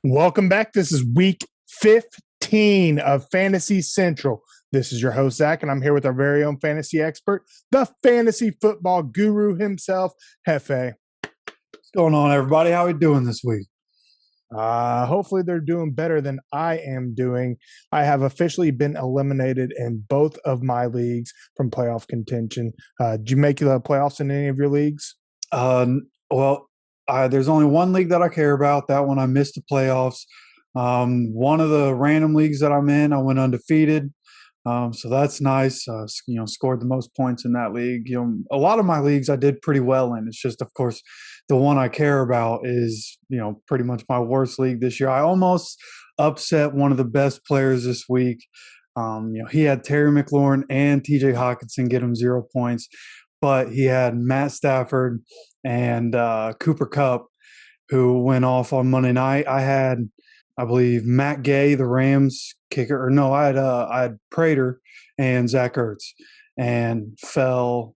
Welcome back. This is week 15 of Fantasy Central. This is your host, Zach, and I'm here with our very own fantasy expert, the fantasy football guru himself, Jeffe. What's going on, everybody? How are we doing this week? Hopefully they're doing better than I am doing. I have officially been eliminated in both of my leagues from playoff contention. Did you make the playoffs in any of your leagues? There's only one league that I care about. That one I missed the playoffs. One of the random leagues that I'm in, I went undefeated. So that's nice. Scored the most points in that league. A lot of my leagues I did pretty well in. It's just, of course, the one I care about is, pretty much my worst league this year. I almost upset one of the best players this week. He had Terry McLaurin and TJ Hawkinson get him 0 points, but he had Matt Stafford and Cooper Kupp, who went off on Monday night. I had, I believe, Matt Gay, the Rams kicker, I had Prater and Zach Ertz, and fell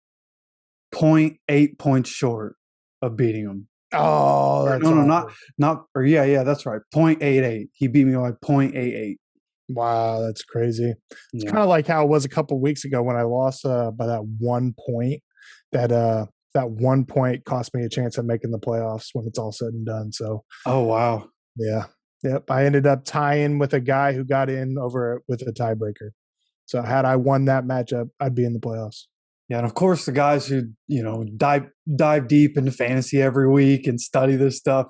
0.8 points short of beating him. Oh, that's that's right, 0.88. He beat me by 0.88. Wow, that's crazy. It's kind of like how it was a couple of weeks ago when I lost by that 1 point. That 1 point cost me a chance at making the playoffs when it's all said and done. So, oh wow, yeah, yep. I ended up tying with a guy who got in over with a tiebreaker. So, had I won that matchup, I'd be in the playoffs. Yeah, and of course, the guys who dive deep into fantasy every week and study this stuff.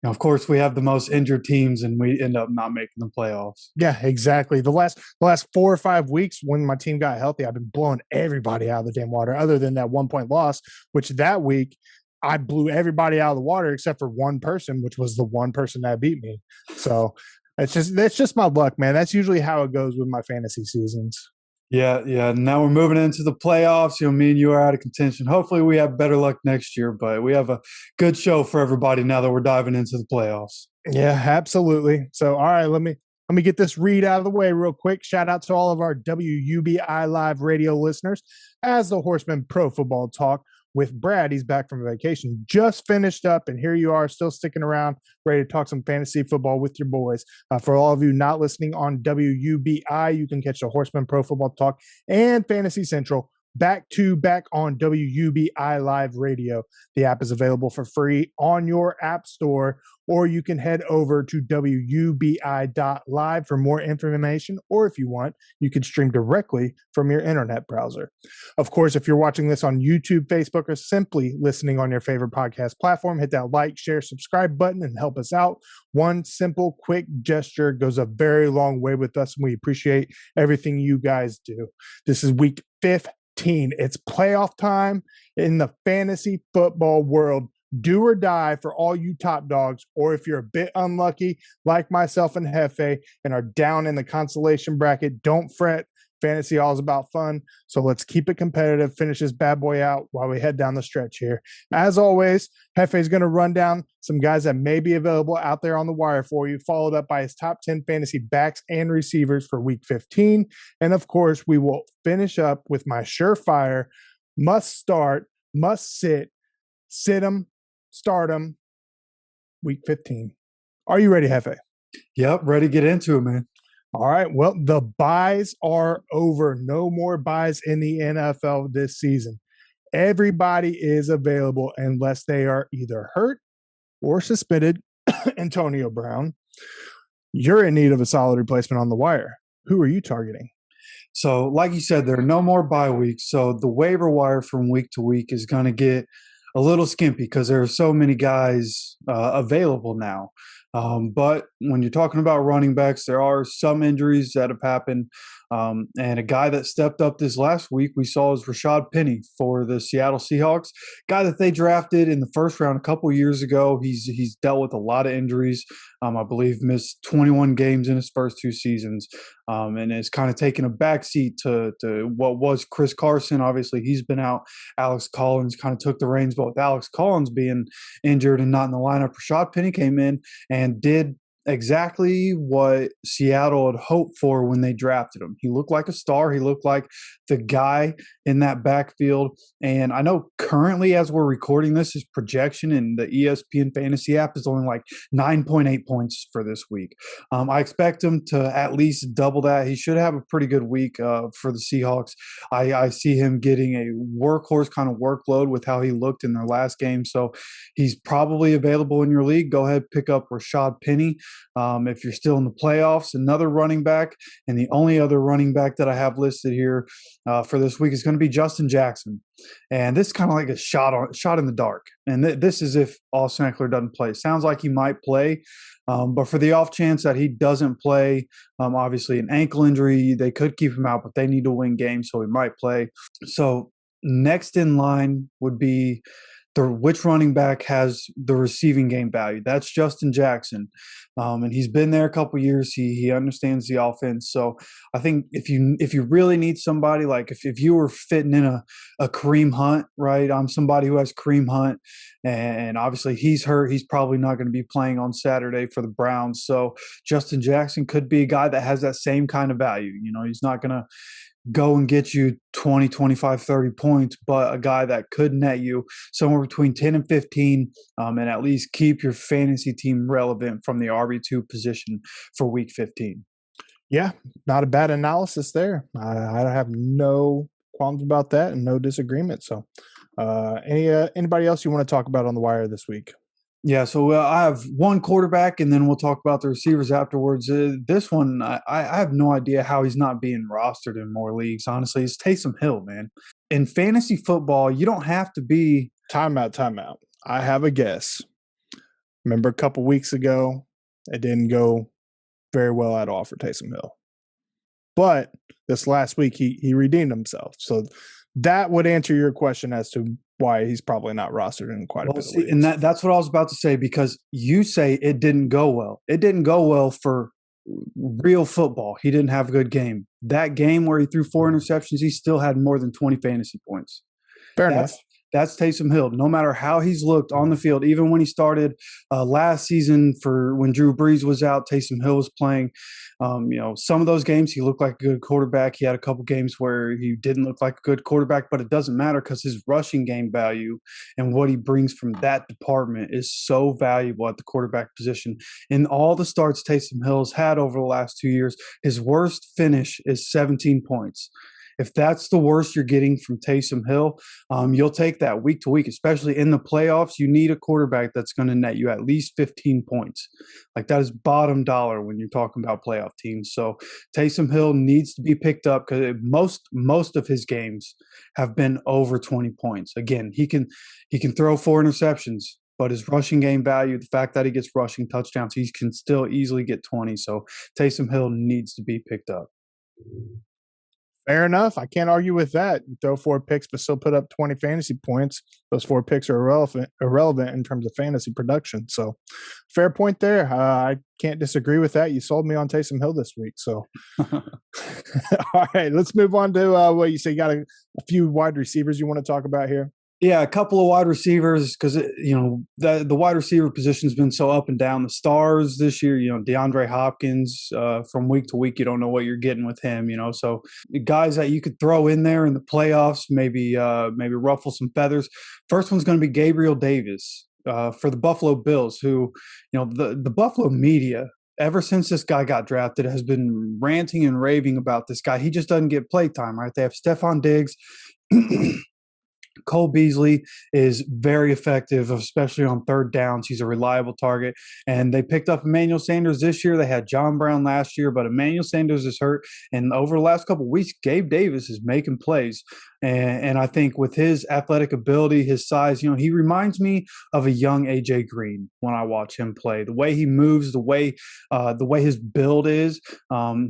Of course, we have the most injured teams, and we end up not making the playoffs. Yeah, exactly. The last 4 or 5 weeks when my team got healthy, I've been blowing everybody out of the damn water. Other than that 1 point loss, which that week I blew everybody out of the water except for one person, which was the one person that beat me. So that's just my luck, man. That's usually how it goes with my fantasy seasons. Yeah. Now we're moving into the playoffs. Me and you are out of contention. Hopefully we have better luck next year, but we have a good show for everybody now that we're diving into the playoffs. Yeah, absolutely. So, all right, let me get this read out of the way real quick. Shout out to all of our WUBI Live radio listeners as the Horsemen Pro Football Talk with Brad. He's back from vacation, just finished up, and here you are still sticking around, ready to talk some fantasy football with your boys. For all of you not listening on WUBI, you can catch the Horsemen Pro Football Talk and Fantasy Central back to back on WUBI Live Radio. The app is available for free on your app store, or you can head over to WUBI.live for more information, or if you want, you can stream directly from your internet browser. Of course, if you're watching this on YouTube, Facebook, or simply listening on your favorite podcast platform, hit that like, share, subscribe button and help us out. One simple, quick gesture goes a very long way with us, and we appreciate everything you guys do. This is week 15. It's playoff time in the fantasy football world. Do or die for all you top dogs, or if you're a bit unlucky, like myself and Jeffe, and are down in the consolation bracket, don't fret. Fantasy all is about fun, so let's keep it competitive, finish this bad boy out while we head down the stretch here. As always, Jeffe is going to run down some guys that may be available out there on the wire for you, followed up by his top 10 fantasy backs and receivers for week 15. And of course, we will finish up with my surefire must start, must sit them, start them, week 15. Are you ready, Jeffe? Yep, ready to get into it, man. All right. Well, the buys are over. No more buys in the NFL this season. Everybody is available unless they are either hurt or suspended. Antonio Brown, you're in need of a solid replacement on the wire. Who are you targeting? So, like you said, there are no more bye weeks. So the waiver wire from week to week is going to get a little skimpy because there are so many guys available now. But when you're talking about running backs, there are some injuries that have happened. And a guy that stepped up this last week we saw is Rashad Penny for the Seattle Seahawks, guy that they drafted in the first round a couple of years ago. He's dealt with a lot of injuries. I believe missed 21 games in his first 2 seasons, and is kind of taking a backseat to what was Chris Carson. Obviously, he's been out. Alex Collins kind of took the reins, but with Alex Collins being injured and not in the lineup, Rashad Penny came in and did exactly what Seattle had hoped for when they drafted him. He looked like a star. He looked like the guy in that backfield. And I know currently, as we're recording this, his projection in the ESPN Fantasy app is only like 9.8 points for this week. I expect him to at least double that. He should have a pretty good week for the Seahawks. I see him getting a workhorse kind of workload with how he looked in their last game. So he's probably available in your league. Go ahead, pick up Rashad Penny. If you're still in the playoffs, another running back. And the only other running back that I have listed here for this week is going to be Justin Jackson. And this is kind of like a shot in the dark. And this is if Austin Eckler doesn't play. Sounds like he might play. But for the off chance that he doesn't play, obviously an ankle injury, they could keep him out, but they need to win games, so he might play. So next in line would be which running back has the receiving game value. That's Justin Jackson. And he's been there a couple of years. He understands the offense. So I think if you really need somebody, like if you were fitting in a Kareem Hunt, right? I'm somebody who has Kareem Hunt, and obviously he's hurt. He's probably not going to be playing on Saturday for the Browns. So Justin Jackson could be a guy that has that same kind of value. He's not going to go and get you 20, 25, 30 points, but a guy that could net you somewhere between 10 and 15 and at least keep your fantasy team relevant from the RB2 position for week 15. Yeah, not a bad analysis there. I have no qualms about that and no disagreement. So anybody else you want to talk about on the wire this week? Yeah, so I have one quarterback, and then we'll talk about the receivers afterwards. This one, I have no idea how he's not being rostered in more leagues, honestly. It's Taysom Hill, man. In fantasy football, you don't have to be – Timeout. I have a guess. Remember a couple weeks ago, it didn't go very well at all for Taysom Hill. But this last week, he redeemed himself. So that would answer your question as to why he's probably not rostered in quite a bit of leagues. And that's what I was about to say, because you say it didn't go well. It didn't go well for real football. He didn't have a good game. That game where he threw 4 interceptions, he still had more than 20 fantasy points. Fair enough. That's Taysom Hill. No matter how he's looked on the field, even when he started last season for when Drew Brees was out, Taysom Hill was playing. Some of those games he looked like a good quarterback. He had a couple games where he didn't look like a good quarterback, but it doesn't matter because his rushing game value and what he brings from that department is so valuable at the quarterback position. In all the starts Taysom Hill's had over the last 2 years, his worst finish is 17 points. If that's the worst you're getting from Taysom Hill, you'll take that week to week, especially in the playoffs. You need a quarterback that's going to net you at least 15 points. Like, that is bottom dollar when you're talking about playoff teams. So Taysom Hill needs to be picked up because most of his games have been over 20 points. Again, he can throw 4 interceptions, but his rushing game value, the fact that he gets rushing touchdowns, he can still easily get 20. So Taysom Hill needs to be picked up. Fair enough. I can't argue with that. You throw 4 picks, but still put up 20 fantasy points. Those 4 picks are irrelevant in terms of fantasy production. So, fair point there. I can't disagree with that. You sold me on Taysom Hill this week. So, all right, let's move on to what you say. You got a few wide receivers you want to talk about here? Yeah, a couple of wide receivers because, the wide receiver position has been so up and down. The stars this year, DeAndre Hopkins, from week to week, you don't know what you're getting with him, So guys that you could throw in there in the playoffs, maybe ruffle some feathers. First one's going to be Gabriel Davis for the Buffalo Bills, who, the Buffalo media, ever since this guy got drafted, has been ranting and raving about this guy. He just doesn't get play time, right? They have Stephon Diggs. Cole Beasley is very effective, especially on third downs. He's a reliable target. And they picked up Emmanuel Sanders this year. They had John Brown last year, but Emmanuel Sanders is hurt. And over the last couple of weeks, Gabe Davis is making plays. And I think with his athletic ability, his size, he reminds me of a young AJ Green when I watch him play. The way he moves, the way his build is,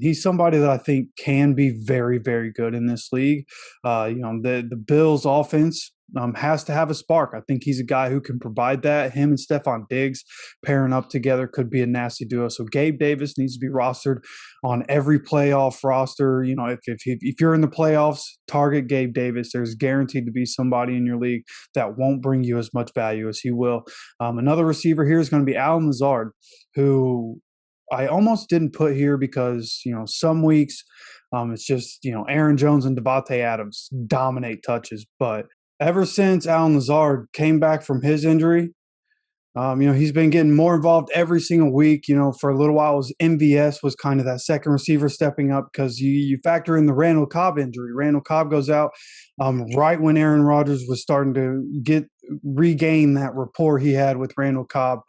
he's somebody that I think can be very, very good in this league. The Bills' offense has to have a spark. I think he's a guy who can provide that. Him and Stephon Diggs pairing up together could be a nasty duo. So Gabe Davis needs to be rostered on every playoff roster. If you're in the playoffs, target Gabe Davis. There's guaranteed to be somebody in your league that won't bring you as much value as he will. Another receiver here is going to be Allen Lazard, who I almost didn't put here because, some weeks It's just, Aaron Jones and Devontae Adams dominate touches. But ever since Allen Lazard came back from his injury, he's been getting more involved every single week. For a little while, MVS was kind of that second receiver stepping up because you factor in the Randall Cobb injury. Randall Cobb goes out right when Aaron Rodgers was starting to regain that rapport he had with Randall Cobb.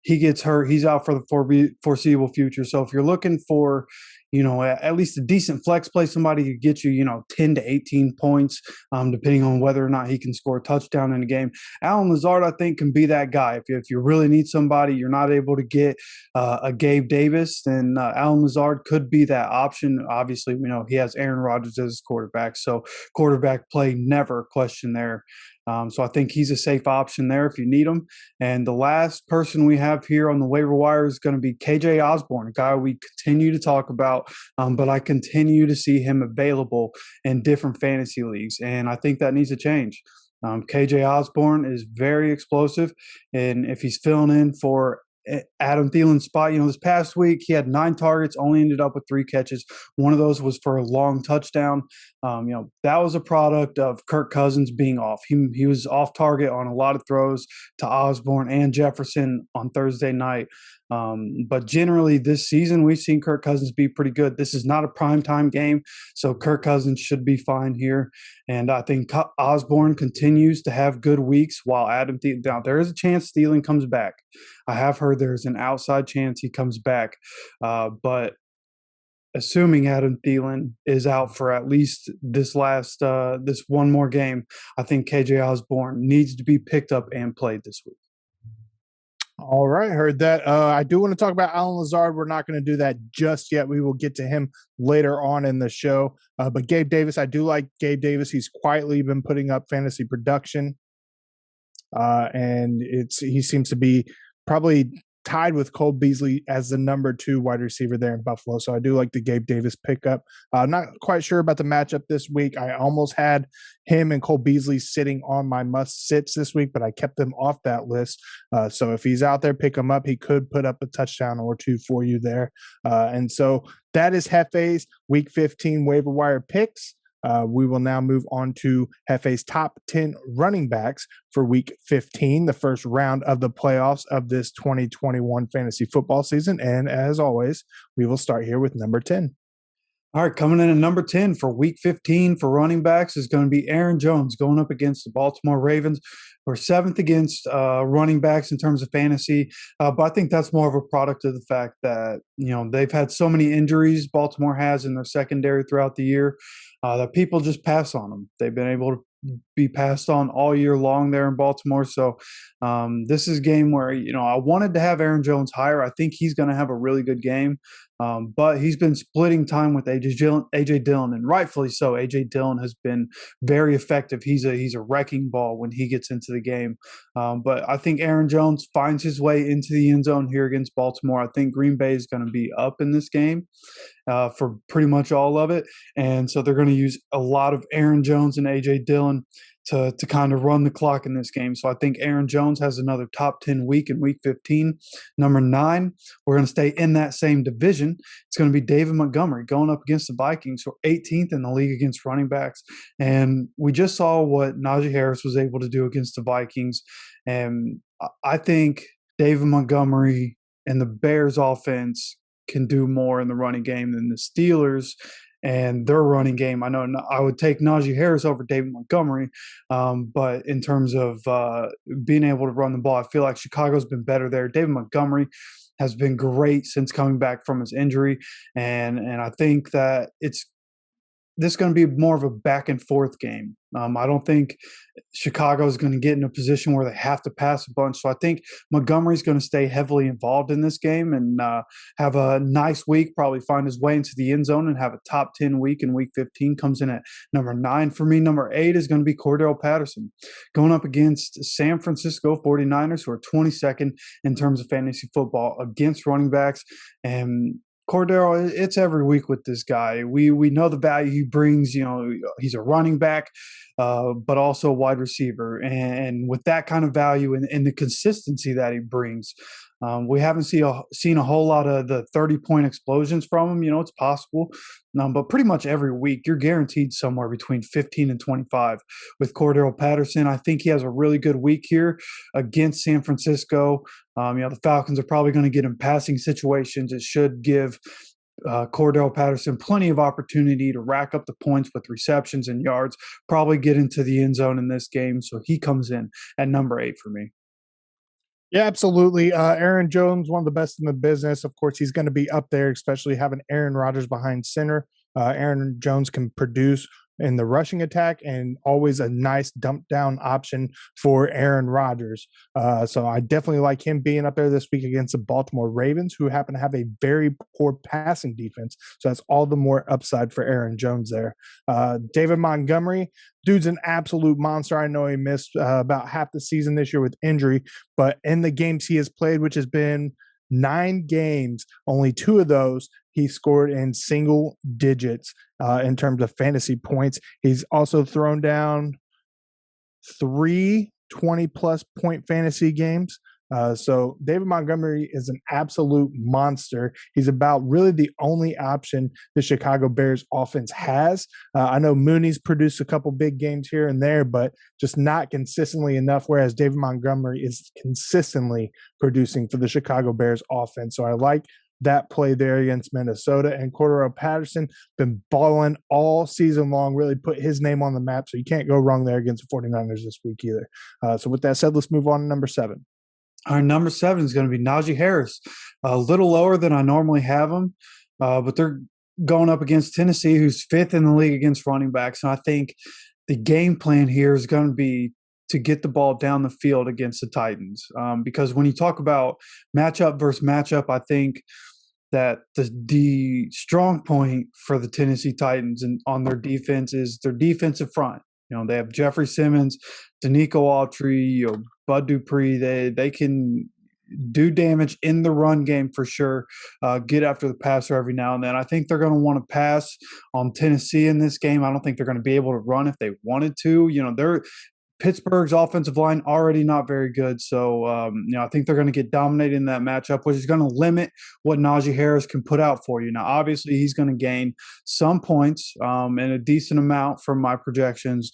He gets hurt. He's out for the foreseeable future. So if you're looking for at least a decent flex play, somebody who gets you, 10 to 18 points, depending on whether or not he can score a touchdown in a game. Allen Lazard, I think, can be that guy. If you really need somebody, you're not able to get a Gabe Davis, then Allen Lazard could be that option. Obviously, he has Aaron Rodgers as his quarterback, so quarterback play never a question there. So I think he's a safe option there if you need him. And the last person we have here on the waiver wire is going to be KJ Osborne, a guy we continue to talk about, but I continue to see him available in different fantasy leagues, and I think that needs to change. KJ Osborne is very explosive, and if he's filling in for Adam Thielen's spot, this past week he had 9 targets, only ended up with 3 catches. One of those was for a long touchdown. That was a product of Kirk Cousins being off. He was off target on a lot of throws to Osborne and Jefferson on Thursday night. But generally this season, we've seen Kirk Cousins be pretty good. This is not a primetime game, so Kirk Cousins should be fine here. And I think Osborne continues to have good weeks while Adam Thielen. Now, there is a chance Thielen comes back. I have heard there's an outside chance he comes back. But assuming Adam Thielen is out for at least this one more game, I think KJ Osborne needs to be picked up and played this week. All right, heard that. I do want to talk about Allen Lazard. We're not going to do that just yet. We will get to him later on in the show. But Gabe Davis, I do like Gabe Davis. He's quietly been putting up fantasy production, and he seems to be probably tied with Cole Beasley as the number 2 wide receiver there in Buffalo. So I do like the Gabe Davis pickup. Not quite sure about the matchup this week. I almost had him and Cole Beasley sitting on my must-sits this week, but I kept them off that list. So if he's out there, pick him up. He could put up a touchdown or 2 for you there. And so that is Jeffe's Week 15 waiver wire picks. We will now move on to Jefe's top 10 running backs for Week 15, the first round of the playoffs of this 2021 fantasy football season. And as always, we will start here with number 10. All right, coming in at number 10 for Week 15 for running backs is going to be Aaron Jones going up against the Baltimore Ravens. We're 7th against running backs in terms of fantasy, but I think that's more of a product of the fact that, they've had so many injuries Baltimore has in their secondary throughout the year that people just pass on them. They've been able to be passed on all year long there in Baltimore. So this is a game where, I wanted to have Aaron Jones higher. I think he's going to have a really good game. But he's been splitting time with A.J. Dillon, and rightfully so. A.J. Dillon has been very effective. He's a wrecking ball when he gets into the game. But I think Aaron Jones finds his way into the end zone here against Baltimore. I think Green Bay is going to be up in this game for pretty much all of it. And so they're going to use a lot of Aaron Jones and A.J. Dillon to kind of run the clock in this game. So I think Aaron Jones has another top 10 week in Week 15. Number 9, we're going to stay in that same division. It's going to be David Montgomery going up against the Vikings, who are 18th in the league against running backs. And we just saw what Najee Harris was able to do against the Vikings. And I think David Montgomery and the Bears offense can do more in the running game than the Steelers and their running game. I know I would take Najee Harris over David Montgomery, but in terms of being able to run the ball, I feel like Chicago's been better there. David Montgomery has been great since coming back from his injury, and I think that this is going to be more of a back and forth game. I don't think Chicago is going to get in a position where they have to pass a bunch. So I think Montgomery's going to stay heavily involved in this game and have a nice week, probably find his way into the end zone and have a top 10 week in Week 15. Comes in at number 9 for me. Number 8 is going to be Cordell Patterson going up against San Francisco 49ers, who are 22nd in terms of fantasy football against running backs. And Cordell, it's every week with this guy. We know the value he brings. He's a running back. but also wide receiver. And with that kind of value and the consistency that he brings, we haven't seen a whole lot of the 30-point explosions from him. It's possible, but pretty much every week you're guaranteed somewhere between 15 and 25 with Cordell Patterson. I think he has a really good week here against San Francisco. The Falcons are probably going to get in passing situations. It should give Cordell Patterson plenty of opportunity to rack up the points with receptions and yards, probably get into the end zone in this game. So he comes in at number 8 for me. Yeah, absolutely. Aaron Jones, one of the best in the business. Of course, he's going to be up there, especially having Aaron Rodgers behind center. Aaron Jones can produce in the rushing attack and always a nice dump down option for Aaron Rodgers. So I definitely like him being up there this week against the Baltimore Ravens, who happen to have a very poor passing defense. So that's all the more upside for Aaron Jones there. David Montgomery, dude's an absolute monster. I know he missed about half the season this year with injury, but in the games he has played, which has been 9 games, only 2 of those he scored in single digits in terms of fantasy points. He's also thrown down 3 20-plus point fantasy games. So David Montgomery is an absolute monster. He's about really the only option the Chicago Bears offense has. I know Mooney's produced a couple big games here and there, but just not consistently enough, whereas David Montgomery is consistently producing for the Chicago Bears offense. So I like that play there against Minnesota. And Cordell Patterson been balling all season long, really put his name on the map. So you can't go wrong there against the 49ers this week either. So with that said, let's move on to number 7. Our number 7 is going to be Najee Harris, a little lower than I normally have him, but they're going up against Tennessee, who's 5th in the league against running backs. And I think the game plan here is going to be to get the ball down the field against the Titans. Because when you talk about matchup versus matchup, I think that the strong point for the Tennessee Titans and on their defense is their defensive front. They have Jeffrey Simmons, Danico Autry, Bud Dupree. They can do damage in the run game for sure, get after the passer every now and then. I think they're going to want to pass on Tennessee in this game. I don't think they're going to be able to run if they wanted to. Pittsburgh's offensive line already not very good. So, I think they're going to get dominated in that matchup, which is going to limit what Najee Harris can put out for you. Now, obviously, he's going to gain some points and a decent amount from my projections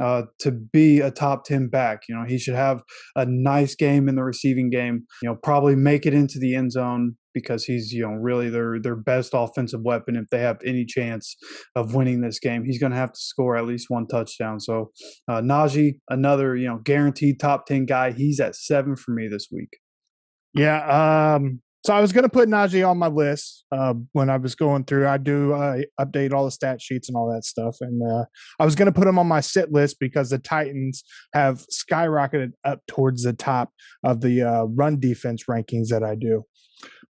to be a top 10 back. He should have a nice game in the receiving game, probably make it into the end zone because he's, really their best offensive weapon. If they have any chance of winning this game, he's going to have to score at least 1 touchdown. So Najee, another, guaranteed top 10 guy. He's at 7 for me this week. Yeah. So I was going to put Najee on my list when I was going through. I do update all the stat sheets and all that stuff. And I was going to put him on my sit list because the Titans have skyrocketed up towards the top of the run defense rankings that I do.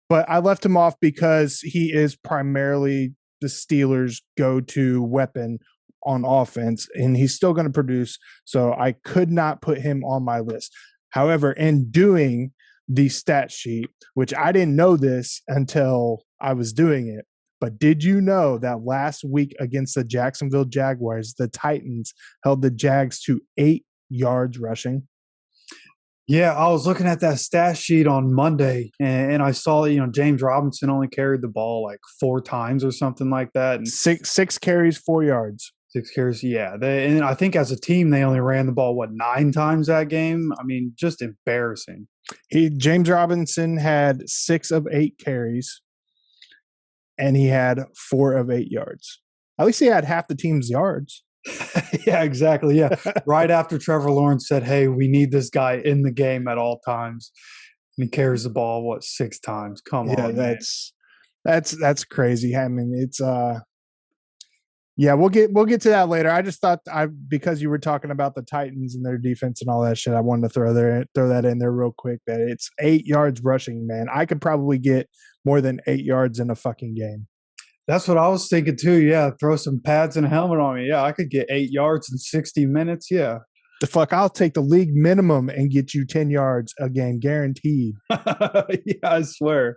But I left him off because he is primarily the Steelers' go-to weapon on offense, and he's still going to produce. So I could not put him on my list. However, in doing the stat sheet, which I didn't know this until I was doing it, but did you know that last week against the Jacksonville Jaguars, the Titans held the Jags to 8 yards rushing? Yeah, I was looking at that stat sheet on Monday, and I saw, James Robinson only carried the ball like 4 times or something like that. And six carries, 4 yards. 6 carries, yeah. And I think as a team, they only ran the ball, 9 times that game? I mean, just embarrassing. James Robinson had 6 of 8 carries, and he had 4 of 8 yards. At least he had half the team's yards. Yeah, exactly. Yeah. Right after Trevor Lawrence said, hey, we need this guy in the game at all times. And he carries the ball, 6 times? Come on. Yeah, that's crazy. I mean, it's yeah, we'll get to that later. I just thought because you were talking about the Titans and their defense and all that shit, I wanted to throw that in there real quick. That it's 8 yards rushing, man. I could probably get more than 8 yards in a fucking game. That's what I was thinking too. Yeah, throw some pads and a helmet on me. Yeah, I could get 8 yards in 60 minutes. Yeah. The fuck, I'll take the league minimum and get you 10 yards a game, guaranteed. Yeah, I swear.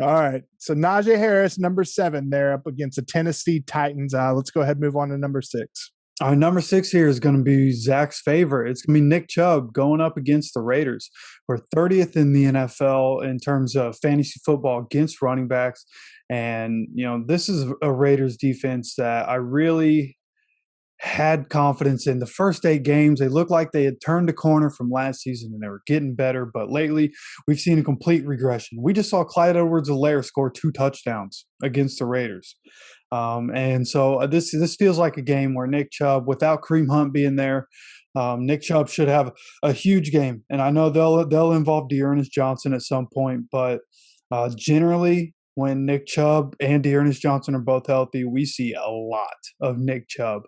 All right. So Najee Harris, number 7, there up against the Tennessee Titans. Let's go ahead and move on to number 6. Our number 6 here is going to be Zach's favorite. It's going to be Nick Chubb going up against the Raiders. We're 30th in the NFL in terms of fantasy football against running backs. And, this is a Raiders defense that I really had confidence in. The first 8 games, they looked like they had turned a corner from last season and they were getting better. But lately, we've seen a complete regression. We just saw Clyde Edwards-Helaire score 2 touchdowns against the Raiders. And so this feels like a game where Nick Chubb, without Kareem Hunt being there, Nick Chubb should have a huge game. And I know they'll involve Dearness Johnson at some point, but generally, when Nick Chubb and Dearness Johnson are both healthy, we see a lot of Nick Chubb.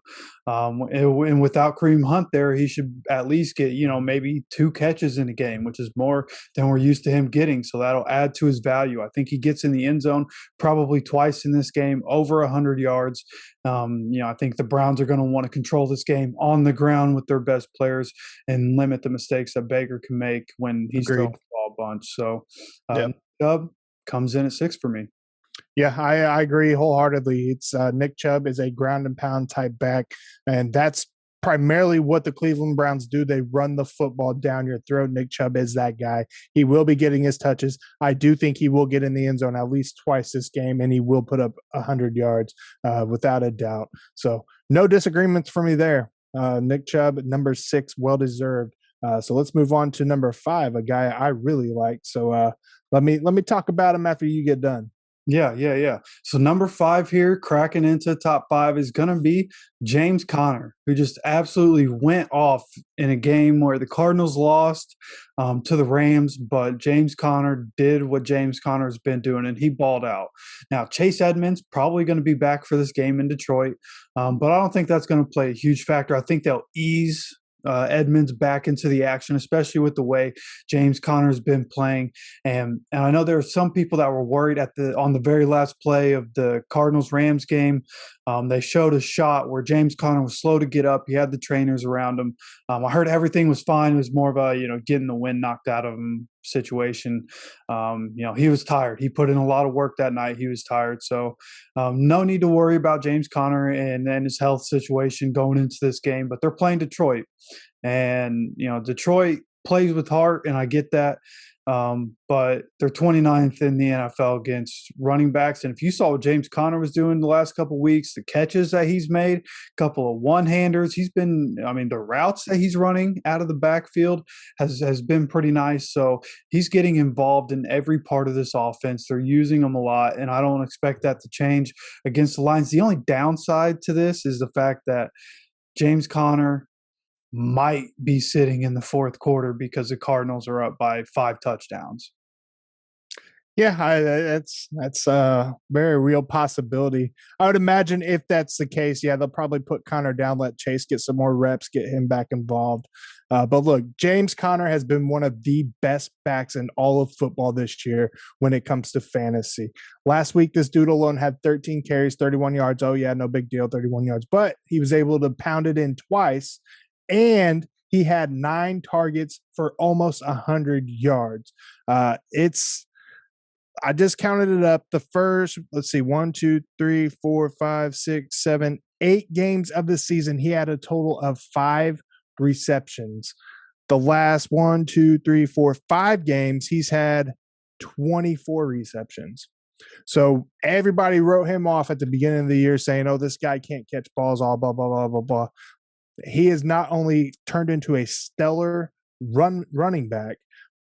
And without Kareem Hunt there, he should at least get, maybe 2 catches in a game, which is more than we're used to him getting. So that'll add to his value. I think he gets in the end zone probably twice in this game, over 100 yards. I think the Browns are going to want to control this game on the ground with their best players and limit the mistakes that Baker can make when he's throwing the ball a bunch. So Chubb comes in at 6 for me. Yeah, I agree wholeheartedly. It's Nick Chubb is a ground and pound type back, and that's primarily what the Cleveland Browns do. They run the football down your throat. Nick Chubb is that guy. He will be getting his touches. I do think he will get in the end zone at least twice this game, and he will put up 100 yards without a doubt. So no disagreements for me there. Nick Chubb, number 6, well-deserved. So let's move on to number 5, a guy I really like. So let me talk about him after you get done. Yeah. So number 5 here, cracking into top 5, is going to be James Conner, who just absolutely went off in a game where the Cardinals lost to the Rams, but James Conner did what James Conner's been doing, and he balled out. Now, Chase Edmonds probably going to be back for this game in Detroit, but I don't think that's going to play a huge factor. I think they'll ease Edmonds back into the action, especially with the way James Conner's been playing. And I know there are some people that were worried on the very last play of the Cardinals-Rams game. They showed a shot where James Conner was slow to get up. He had the trainers around him. I heard everything was fine. It was more of a, getting the wind knocked out of him situation. He was tired. He put in a lot of work that night. He was tired. So no need to worry about James Conner and his health situation going into this game. But they're playing Detroit. And, Detroit plays with heart, and I get that. But they're 29th in the NFL against running backs. And if you saw what James Conner was doing the last couple of weeks, the catches that he's made, a couple of one-handers, the routes that he's running out of the backfield has been pretty nice. So he's getting involved in every part of this offense. They're using him a lot, and I don't expect that to change against the Lions. The only downside to this is the fact that James Conner might be sitting in the fourth quarter because the Cardinals are up by 5 touchdowns. Yeah, that's a very real possibility. I would imagine if that's the case, they'll probably put Conner down, let Chase get some more reps, get him back involved. But look, James Conner has been one of the best backs in all of football this year when it comes to fantasy. Last week, this dude alone had 13 carries, 31 yards. Oh, yeah, no big deal, 31 yards. But he was able to pound it in twice, and he had 9 targets for almost 100 yards. I just counted it up. The first, 1, 2, 3, 4, 5, 6, 7, 8 games of the season, he had a total of 5 receptions. The last 1, 2, 3, 4, 5 games, he's had 24 receptions. So everybody wrote him off at the beginning of the year saying, oh, this guy can't catch balls, all blah, blah, blah, blah, blah. He has not only turned into a stellar running back,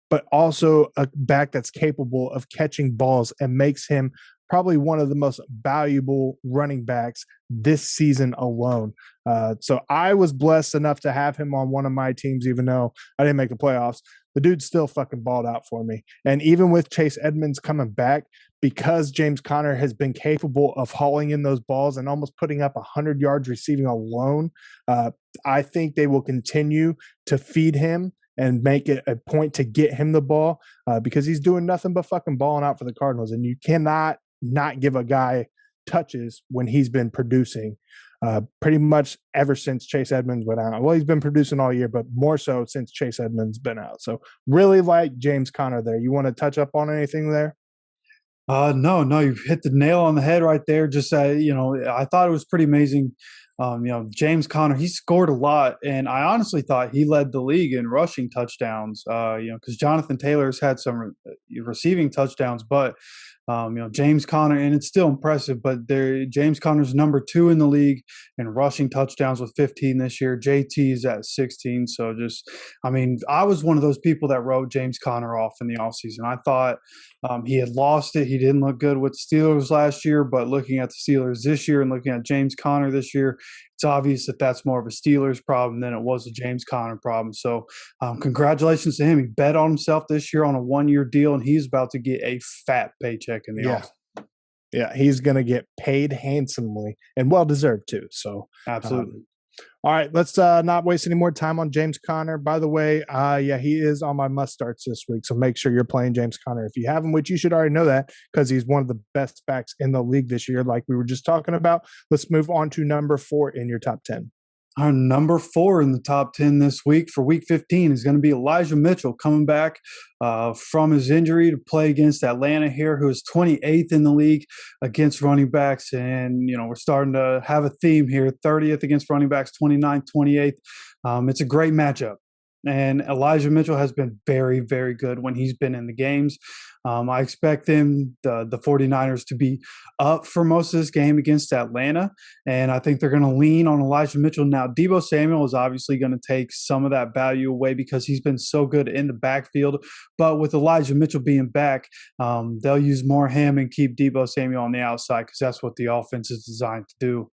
but also a back that's capable of catching balls and makes him probably one of the most valuable running backs this season alone. So I was blessed enough to have him on one of my teams, even though I didn't make the playoffs. The dude still fucking balled out for me. And even with Chase Edmonds coming back, because James Conner has been capable of hauling in those balls and almost putting up 100 yards receiving alone, I think they will continue to feed him and make it a point to get him the ball because he's doing nothing but fucking balling out for the Cardinals. And you cannot not give a guy touches when he's been producing pretty much ever since Chase Edmonds went out. Well, he's been producing all year, but more so since Chase Edmonds been out. So really like James Conner there. You want to touch up on anything there? No, you've hit the nail on the head right there. Just I thought it was pretty amazing James Conner, he scored a lot, and I honestly thought he led the league in rushing touchdowns. Because Jonathan Taylor's had some receiving touchdowns, but James Conner, and it's still impressive, but James Conner's number 2 in the league in rushing touchdowns with 15 this year. JT is at 16. So I was one of those people that wrote James Conner off in the offseason. I thought he had lost it. He didn't look good with the Steelers last year, but looking at the Steelers this year and looking at James Conner this year, it's obvious that that's more of a Steelers problem than it was a James Conner problem. So congratulations to him. He bet on himself this year on a 1-year deal, and he's about to get a fat paycheck in the offseason. Yeah, he's going to get paid handsomely and well-deserved too. So absolutely. All right, let's not waste any more time on James Conner. By the way, he is on my must-starts this week, so make sure you're playing James Conner. If you haven't, which you should already know that because he's one of the best backs in the league this year, like we were just talking about. Let's move on to number 4 in your top 10. Our number 4 in the top 10 this week for Week 15 is going to be Elijah Mitchell coming back from his injury to play against Atlanta here, who is 28th in the league against running backs. And, we're starting to have a theme here, 30th against running backs, 29th, 28th. It's a great matchup. And Elijah Mitchell has been very, very good when he's been in the games. I expect the 49ers to be up for most of this game against Atlanta, and I think they're going to lean on Elijah Mitchell. Now, Devo Samuel is obviously going to take some of that value away because he's been so good in the backfield, but with Elijah Mitchell being back, they'll use more him and keep Devo Samuel on the outside because that's what the offense is designed to do.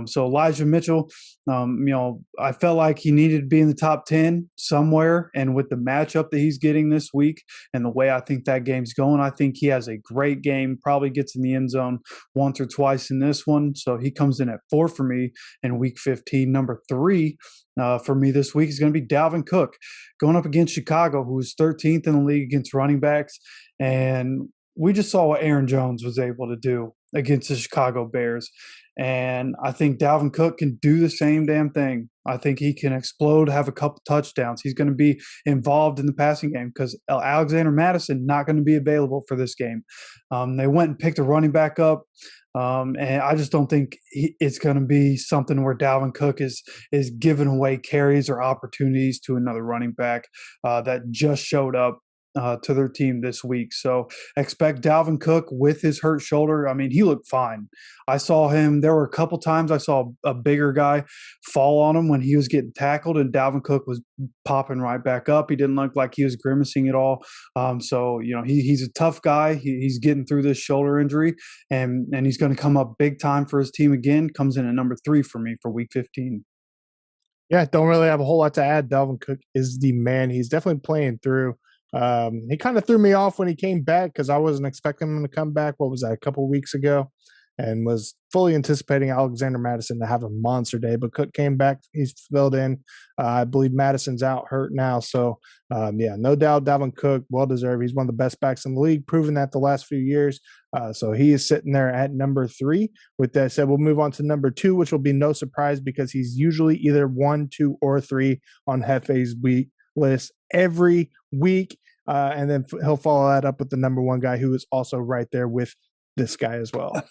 So Elijah Mitchell, I felt like he needed to be in the top 10 somewhere, and with the matchup that he's getting this week and the way I think that game's going, I think he has a great game, probably gets in the end zone once or twice in this one. So he comes in at 4 for me in Week 15. Number 3 for me this week is going to be Dalvin Cook going up against Chicago, who is 13th in the league against running backs. And we just saw what Aaron Jones was able to do against the Chicago Bears. And I think Dalvin Cook can do the same damn thing. I think he can explode, have a couple touchdowns. He's going to be involved in the passing game because Alexander Mattison not going to be available for this game. They went and picked a running back up, and I just don't think it's going to be something where Dalvin Cook is giving away carries or opportunities to another running back that just showed up to their team this week. So expect Dalvin Cook with his hurt shoulder. I mean, he looked fine. I saw him. There were a couple times I saw a bigger guy fall on him when he was getting tackled, and Dalvin Cook was popping right back up. He didn't look like he was grimacing at all. He's a tough guy. He's getting through this shoulder injury, and he's going to come up big time for his team again. Comes in at number 3 for me for Week 15. Yeah, don't really have a whole lot to add. Dalvin Cook is the man. He's definitely playing through. He kind of threw me off when he came back because I wasn't expecting him to come back. What was that, a couple of weeks ago? And was fully anticipating Alexander Mattison to have a monster day. But Cook came back. He's filled in. I believe Madison's out hurt now. So, no doubt Dalvin Cook, well-deserved. He's one of the best backs in the league, proven that the last few years. So he is sitting there at number 3. With that said, we'll move on to number 2, which will be no surprise because he's usually either 1, 2, or 3 on Jeffe's week list every week. And then he'll follow that up with the number 1 guy who is also right there with this guy as well.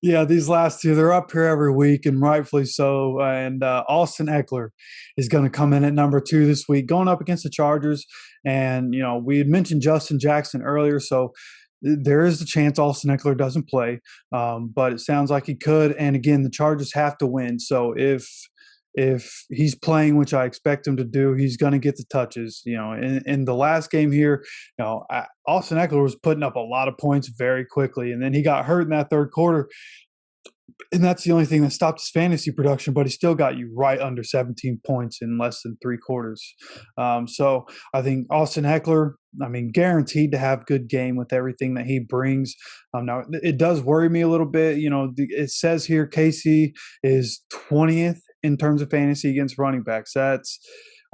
Yeah, these last 2, they're up here every week, and rightfully so. And Austin Eckler is going to come in at number 2 this week, going up against the Chargers. And, we had mentioned Justin Jackson earlier, so there is a chance Austin Eckler doesn't play, but it sounds like he could. And, again, the Chargers have to win. So if he's playing, which I expect him to do, he's going to get the touches. In the last game here, Austin Eckler was putting up a lot of points very quickly, and then he got hurt in that third quarter. And that's the only thing that stopped his fantasy production, but he still got you right under 17 points in less than 3 quarters. So I think Austin Eckler, guaranteed to have good game with everything that he brings. Now, it does worry me a little bit. It says here KC is 20th in terms of fantasy against running backs. That's,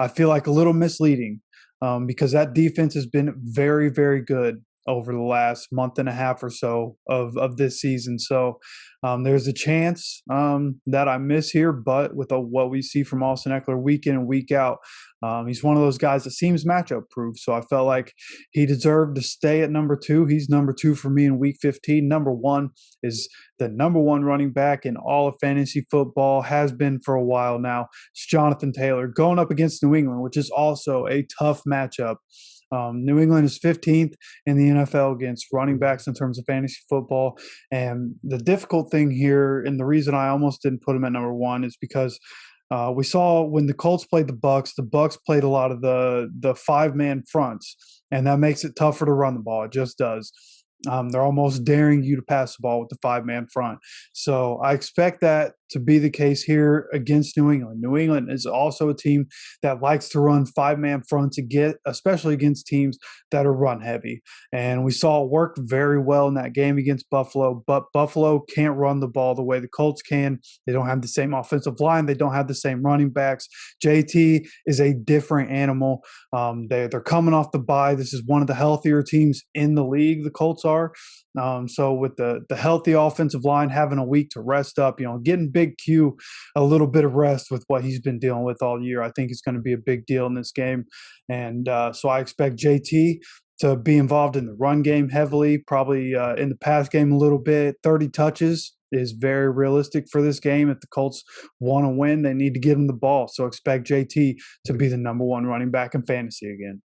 I feel like, a little misleading because that defense has been very, very good over the last month and a half or so of this season. So there's a chance that I miss here, but with what we see from Austin Eckler week in and week out, he's one of those guys that seems matchup proof. So I felt like he deserved to stay at number 2. He's number 2 for me in week 15. Number 1 is the number 1 running back in all of fantasy football, has been for a while now. It's Jonathan Taylor going up against New England, which is also a tough matchup. New England is 15th in the NFL against running backs in terms of fantasy football. And the difficult thing here, and the reason I almost didn't put him at number 1, is because we saw when the Colts played the Bucs played a lot of the 5-man fronts, and that makes it tougher to run the ball. It just does. They're almost daring you to pass the ball with the 5-man front. So I expect that to be the case here against New England. New England is also a team that likes to run 5-man fronts, especially against teams that are run heavy. And we saw it work very well in that game against Buffalo, but Buffalo can't run the ball the way the Colts can. They don't have the same offensive line. They don't have the same running backs. JT is a different animal. They're coming off the bye. This is one of the healthier teams in the league, the Colts are. So with the healthy offensive line having a week to rest up, getting Big Q a little bit of rest with what he's been dealing with all year, I think it's going to be a big deal in this game. And so I expect JT to be involved in the run game heavily, probably in the pass game a little bit. 30 touches is very realistic for this game. If the Colts want to win, they need to give him the ball. So expect JT to be the number 1 running back in fantasy again.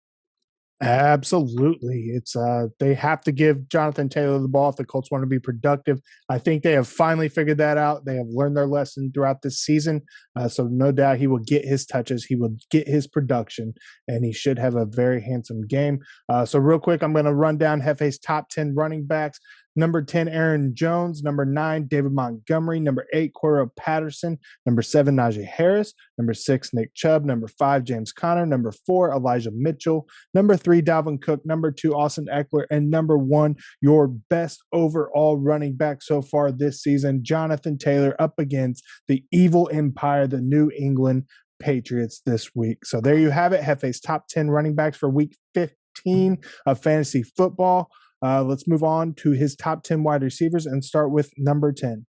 Absolutely. It's they have to give Jonathan Taylor the ball if the Colts want to be productive. I think they have finally figured that out. They have learned their lesson throughout this season. So no doubt he will get his touches, he will get his production, and he should have a very handsome game. So real quick, I'm going to run down Jeffe's top 10 running backs. Number 10, Aaron Jones. Number 9, David Montgomery. Number 8, Cordell Patterson. Number 7, Najee Harris. Number 6, Nick Chubb. Number 5, James Conner. Number 4, Elijah Mitchell. Number 3, Dalvin Cook. Number 2, Austin Eckler. And number 1, your best overall running back so far this season, Jonathan Taylor, up against the evil empire, the New England Patriots this week. So there you have it, Jefe's top 10 running backs for week 15 of fantasy football. Let's move on to his top 10 wide receivers and start with number 10.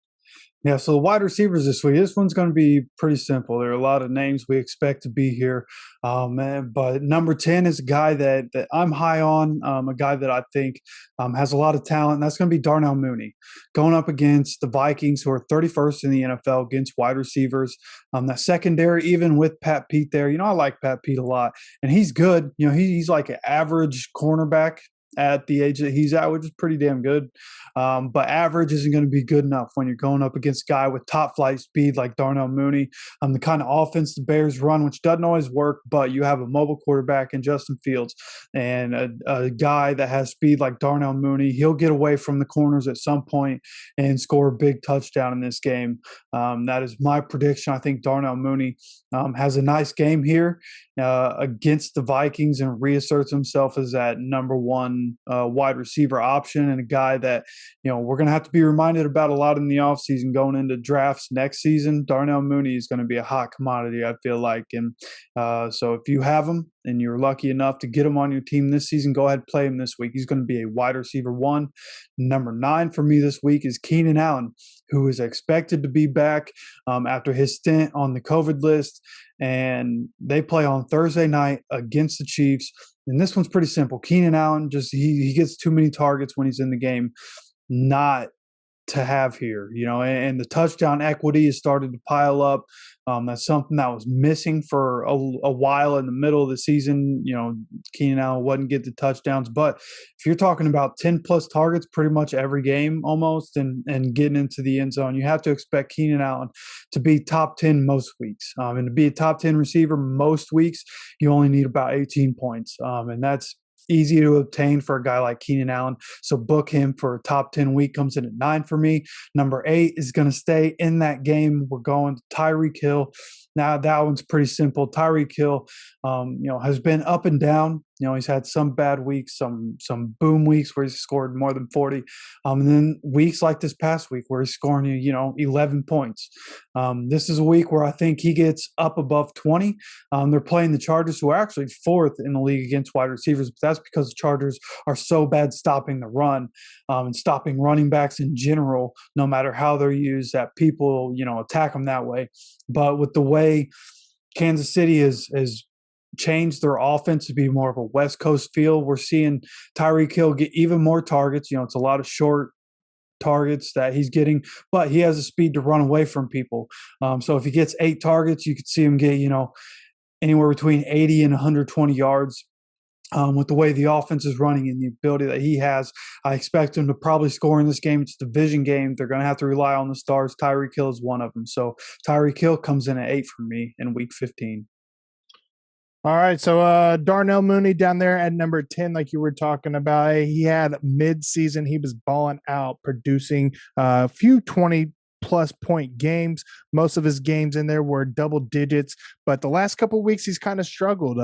Yeah, so the wide receivers this week, this one's going to be pretty simple. There are a lot of names we expect to be here. But number 10 is a guy that I'm high on, a guy that I think has a lot of talent, and that's going to be Darnell Mooney, going up against the Vikings, who are 31st in the NFL against wide receivers. That secondary, even with Pat Pete there, I like Pat Pete a lot, and he's good. He's like an average cornerback at the age that he's at, which is pretty damn good. But average isn't going to be good enough when you're going up against a guy with top flight speed like Darnell Mooney. The kind of offense the Bears run, which doesn't always work, but you have a mobile quarterback in Justin Fields and a guy that has speed like Darnell Mooney. He'll get away from the corners at some point and score a big touchdown in this game. That is my prediction. I think Darnell Mooney has a nice game here against the Vikings and reasserts himself as that number 1 wide receiver option, and a guy that we're going to have to be reminded about a lot in the offseason going into drafts next season. Darnell Mooney is going to be a hot commodity, I feel like. And so if you have him and you're lucky enough to get him on your team this season, go ahead and play him this week. He's going to be a wide receiver 1. Number 9 for me this week is Keenan Allen, who is expected to be back after his stint on the COVID list. And they play on Thursday night against the Chiefs. And this one's pretty simple. Keenan Allen, he gets too many targets when he's in the game, not to have here, and the touchdown equity has started to pile up. That's something that was missing for a while in the middle of the season. Keenan Allen wouldn't get the touchdowns, but if you're talking about 10 plus targets pretty much every game almost and getting into the end zone, you have to expect Keenan Allen to be top 10 most weeks. And to be a top 10 receiver most weeks, you only need about 18 points. And that's easy to obtain for a guy like Keenan Allen. So book him for a top 10 week. Comes in at 9 for me. Number 8 is going to stay in that game. We're going to Tyree Kill. Now that one's pretty simple. Tyree Kill, has been up and down. He's had some bad weeks, some boom weeks where he's scored more than 40, and then weeks like this past week where he's scoring 11 points. This is a week where I think he gets up above 20. They're playing the Chargers, who are actually fourth in the league against wide receivers, but that's because the Chargers are so bad stopping the run and stopping running backs in general, no matter how they're used, that people attack them that way. But with the way Kansas City is changed their offense to be more of a West Coast feel, we're seeing Tyree Kill get even more targets. It's a lot of short targets that he's getting, but he has the speed to run away from people. So if he gets 8 targets, you could see him get, anywhere between 80 and 120 yards. With the way the offense is running and the ability that he has, I expect him to probably score in this game. It's a division game. They're going to have to rely on the stars. Tyree Kill is one of them. So Tyree Kill comes in at 8 for me in week 15. All right, so Darnell Mooney down there at number 10, like you were talking about. He had mid-season, he was balling out, producing a few 20-plus point games. Most of his games in there were double digits, but the last couple of weeks he's kind of struggled.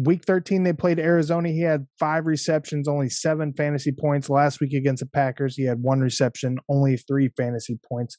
Week 13, they played Arizona. He had 5 receptions, only 7 fantasy points. Last week against the Packers, he had 1 reception, only 3 fantasy points.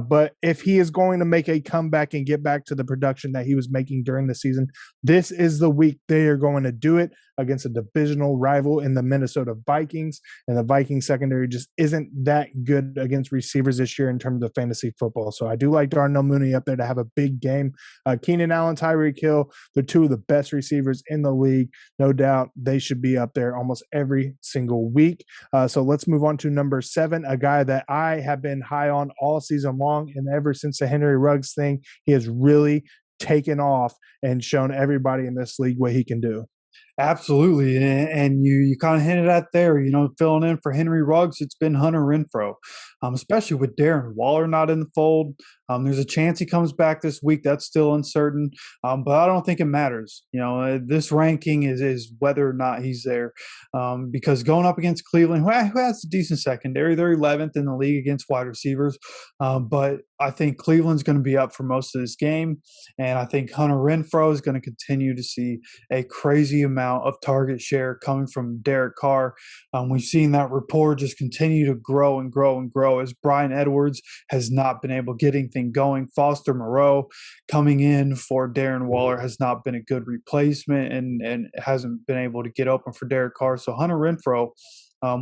But if he is going to make a comeback and get back to the production that he was making during the season, this is the week they are going to do it against a divisional rival in the Minnesota Vikings. And the Vikings secondary just isn't that good against receivers this year in terms of fantasy football. So I do like Darnell Mooney up there to have a big game. Keenan Allen, Tyree Kill, they're 2 of the best receivers in the league. No doubt they should be up there almost every single week. So let's move on to number 7, a guy that I have been high on all season long, and ever since the Henry Ruggs thing, he has really taken off and shown everybody in this league what he can do. Absolutely. And you kind of hinted at there, filling in for Henry Ruggs, it's been Hunter Renfro, especially with Darren Waller not in the fold. There's a chance he comes back this week. That's still uncertain, but I don't think it matters. This ranking is whether or not he's there, because going up against Cleveland, who has a decent secondary, they're 11th in the league against wide receivers, but I think Cleveland's going to be up for most of this game, and I think Hunter Renfro is going to continue to see a crazy amount of target share coming from Derek Carr. We've seen that rapport just continue to grow and grow and grow as Bryan Edwards has not been able to get anything going. Foster Moreau coming in for Darren Waller has not been a good replacement and hasn't been able to get open for Derek Carr. So Hunter Renfro,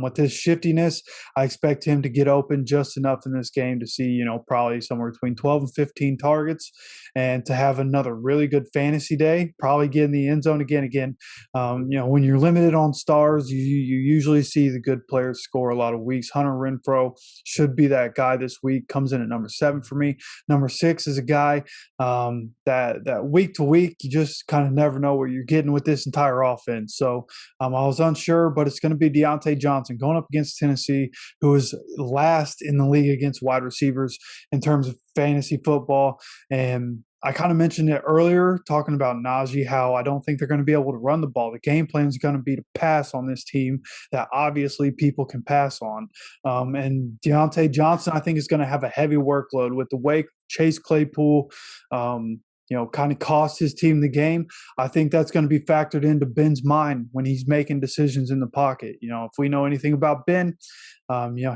with his shiftiness, I expect him to get open just enough in this game to see, probably somewhere between 12 and 15 targets and to have another really good fantasy day, probably get in the end zone again. When you're limited on stars, you usually see the good players score a lot of weeks. Hunter Renfro should be that guy this week, comes in at number 7 for me. Number 6 is a guy that week to week, you just kind of never know what you're getting with this entire offense. So I was unsure, but it's going to be Deontay Johnson going up against Tennessee, who is last in the league against wide receivers in terms of fantasy football. And I kind of mentioned it earlier, talking about Najee, how I don't think they're going to be able to run the ball. The game plan is going to be to pass on this team that obviously people can pass on. And Deontay Johnson, I think, is going to have a heavy workload with the way Chase Claypool kind of cost his team the game. I think that's going to be factored into Ben's mind when he's making decisions in the pocket. If we know anything about Ben,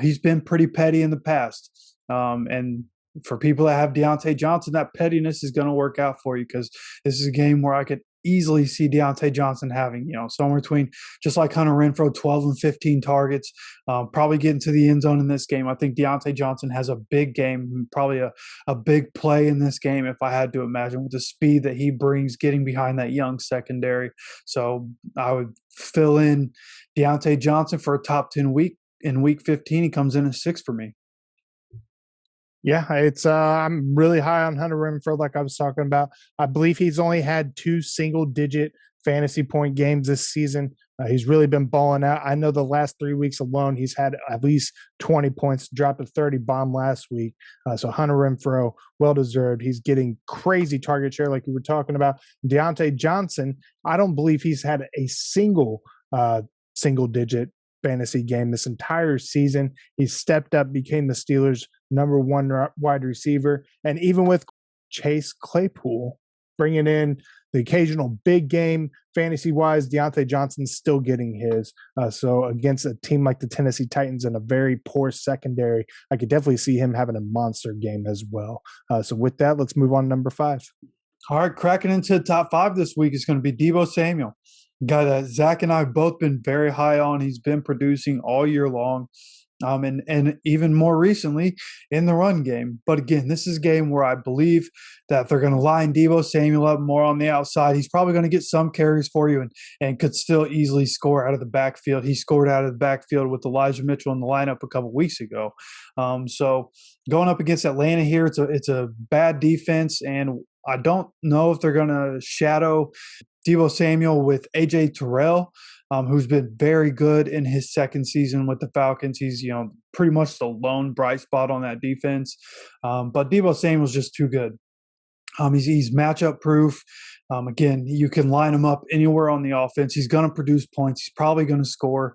he's been pretty petty in the past. And for people that have Deontay Johnson, that pettiness is going to work out for you, because this is a game where I could easily see Deontay Johnson having, somewhere between, just like Hunter Renfro, 12 and 15 targets, probably getting to the end zone in this game. I think Deontay Johnson has a big game, probably a big play in this game, if I had to imagine, with the speed that he brings getting behind that young secondary. So I would fill in Deontay Johnson for a top 10 week. In week 15, he comes in at 6 for me. Yeah, it's I'm really high on Hunter Renfro, like I was talking about. I believe he's only had 2 single-digit fantasy point games this season. He's really been balling out. I know the last 3 weeks alone, he's had at least 20 points, dropped a 30 bomb last week. So Hunter Renfro, well-deserved. He's getting crazy target share like you were talking about. Deontay Johnson, I don't believe he's had a single-digit fantasy game this entire season. He stepped up, became the Steelers' number 1 wide receiver. And even with Chase Claypool, bringing in the occasional big game. Fantasy-wise, Deontay Johnson's still getting his. So against a team like the Tennessee Titans and a very poor secondary, I could definitely see him having a monster game as well. So with that, let's move on to number 5. All right, cracking into the top 5 this week is going to be Devo Samuel, a guy that Zach and I have both been very high on. He's been producing all year long. And even more recently in the run game. But again, this is a game where I believe that they're going to line Devo Samuel up more on the outside. He's probably going to get some carries for you and could still easily score out of the backfield. He scored out of the backfield with Elijah Mitchell in the lineup a couple weeks ago. So going up against Atlanta here, it's a bad defense, and I don't know if they're going to shadow Devo Samuel with A.J. Terrell, who's been very good in his second season with the Falcons. He's, pretty much the lone bright spot on that defense. But Devo Samuel's just too good. He's matchup proof. Again, you can line him up anywhere on the offense. He's going to produce points. He's probably going to score.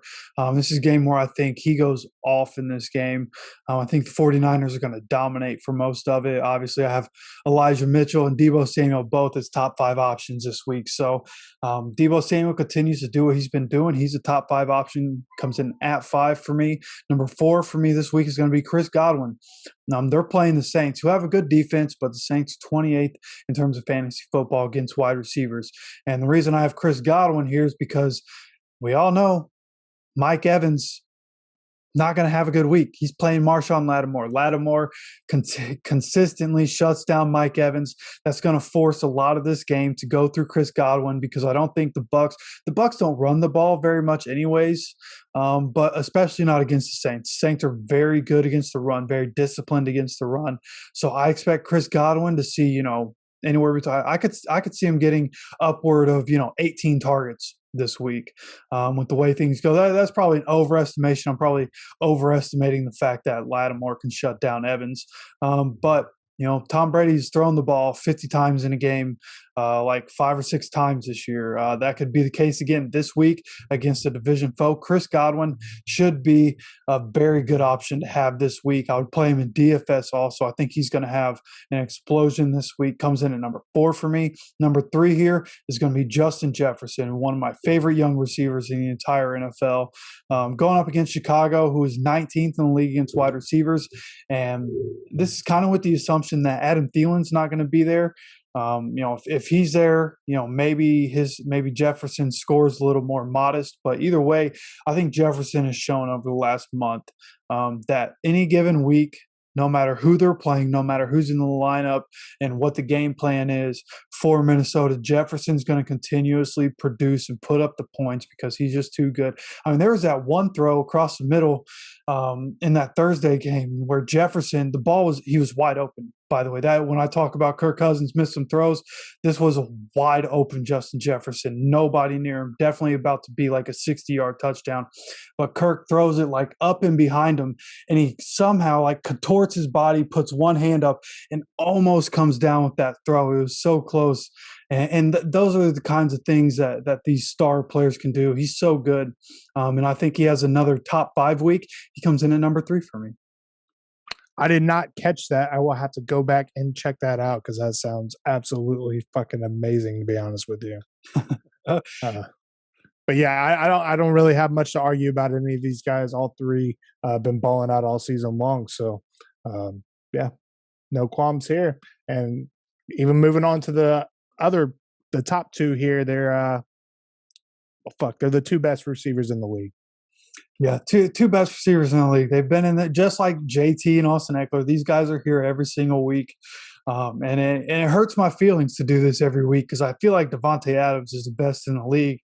This is a game where I think he goes off in this game. I think the 49ers are going to dominate for most of it. Obviously, I have Elijah Mitchell and Devo Samuel both as top 5 options this week. So Devo Samuel continues to do what he's been doing. He's a top 5 option, comes in at 5 for me. Number 4 for me this week is going to be Chris Godwin. They're playing the Saints, who have a good defense, but the Saints 28th in terms of fantasy football against wide receivers. And the reason I have Chris Godwin here is because we all know Mike Evans not going to have a good week. He's playing Marshawn Lattimore. Lattimore consistently shuts down Mike Evans. That's going to force a lot of this game to go through Chris Godwin, because I don't think the Bucs don't run the ball very much anyways, but especially not against the Saints. The Saints are very good against the run, very disciplined against the run. So I expect Chris Godwin to see, anywhere between, I could see him getting upward of 18 targets this week with the way things go. That's probably an overestimation. I'm probably overestimating the fact that Lattimore can shut down Evans. But Tom Brady's thrown the ball 50 times in a game, like 5 or 6 times this year. That could be the case again this week against a division foe. Chris Godwin should be a very good option to have this week. I would play him in DFS also. I think he's going to have an explosion this week. Comes in at number 4 for me. Number 3 here is going to be Justin Jefferson, one of my favorite young receivers in the entire NFL. Going up against Chicago, who is 19th in the league against wide receivers. And this is kind of with the assumption that Adam Thielen's not going to be there. If he's there, maybe Jefferson scores a little more modest. But either way, I think Jefferson has shown over the last month that any given week, no matter who they're playing, no matter who's in the lineup and what the game plan is for Minnesota, Jefferson's going to continuously produce and put up the points because he's just too good. I mean, there was that one throw across the middle in that Thursday game where Jefferson, he was wide open. By the way, that when I talk about Kirk Cousins missed some throws, this was a wide open Justin Jefferson. Nobody near him. Definitely about to be like a 60-yard touchdown. But Kirk throws it like up and behind him, and he somehow like contorts his body, puts one hand up, and almost comes down with that throw. It was so close. And those are the kinds of things that these star players can do. He's so good. And I think he has another top 5 week. He comes in at number 3 for me. I did not catch that. I will have to go back and check that out because that sounds absolutely fucking amazing, to be honest with you. But yeah, I don't really have much to argue about any of these guys. All 3 been balling out all season long. So yeah, no qualms here. And even moving on to the top 2 here, they're the 2 best receivers in the league. Yeah, two best receivers in the league. They've been in there just like JT and Austin Eckler. These guys are here every single week. And it hurts my feelings to do this every week because I feel like Davante Adams is the best in the league.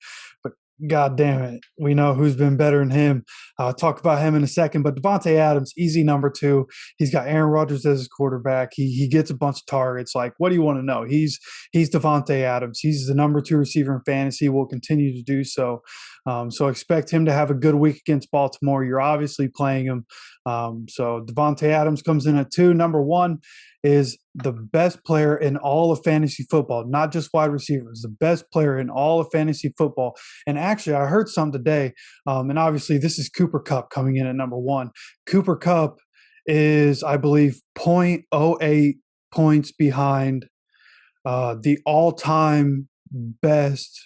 But God damn it, we know who's been better than him. I'll talk about him in a second. But Davante Adams, easy number 2. He's got Aaron Rodgers as his quarterback. He gets a bunch of targets. Like, what do you want to know? He's Davante Adams. He's the number 2 receiver in fantasy. Will continue to do so. So expect him to have a good week against Baltimore. You're obviously playing him. So Davante Adams comes in at 2. Number 1 is the best player in all of fantasy football, not just wide receivers, the best player in all of fantasy football. And actually, I heard some today, and obviously this is Cooper Kupp coming in at number 1. Cooper Kupp is, I believe, 0.08 points behind the all-time best